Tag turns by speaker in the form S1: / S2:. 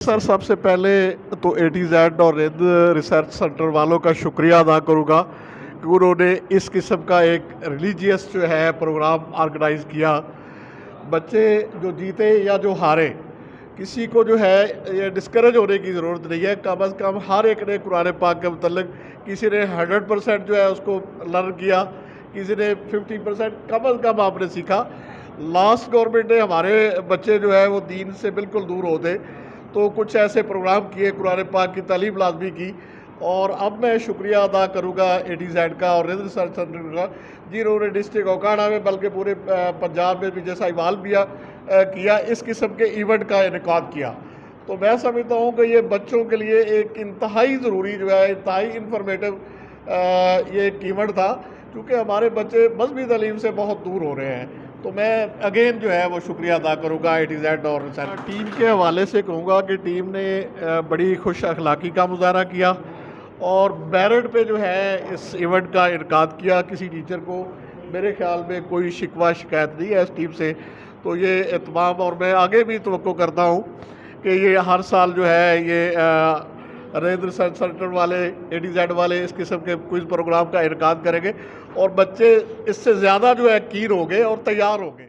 S1: Sir, सबसे पहले तो ATZ और रिंद रिसर्च सेंटर वालों का शुक्रिया अदा करूँगा कि उन्होंने इस किस्म का एक रिलीजियस जो है प्रोग्राम ऑर्गेनाइज़ किया। बच्चे जो जीते या जो हारे, किसी को जो है ये डिस्करेज होने की ज़रूरत नहीं है। कम अज़ कम हर एक ने कुरान पाक के मतलब किसी ने 100% जो है उसको लर्न किया, किसी ने 50%, कम अज़ कम आपने सीखा। लास्ट गवर्नमेंट ने हमारे बच्चे जो है वो दीन से बिल्कुल दूर होते, तो कुछ ऐसे प्रोग्राम किए, कुरान पाक की तालीम लाजमी की। और अब मैं शुक्रिया अदा करूँगा ATZ का और रिंद रिसर्च सेंटर का, जिन्होंने डिस्ट्रिक्ट ओकाड़ा में बल्कि पूरे पंजाब में भी जैसा इवाल भी किया इस किस्म के इवेंट का इनेकाद किया। तो मैं समझता हूँ कि ये बच्चों के लिए एक इंतहाई ज़रूरी जो है, इंतहाई इंफॉर्मेटिव ये एक इवेंट था, क्योंकि हमारे बच्चे मजहबी तालीम से बहुत दूर हो रहे हैं। तो मैं अगेन जो है वो शुक्रिया अदा करूँगा ATZ और रिसर्च टीम के हवाले से कहूँगा कि टीम ने बड़ी खुश अखलाकी का मुजाहरा किया और मेरिट पे जो है इस इवेंट का इनकाद किया। किसी टीचर को मेरे ख्याल में कोई शिकवा शिकायत नहीं है इस टीम से। तो ये एहतमाम, और मैं आगे भी तवक्को करता हूँ कि ये हर साल जो है ये रिंद रिसर्च सेंटर वाले, ATZ वाले इस किस्म के क्विज़ प्रोग्राम का इनकाद करेंगे और बच्चे इससे ज़्यादा जो है कीन होंगे और तैयार होंगे।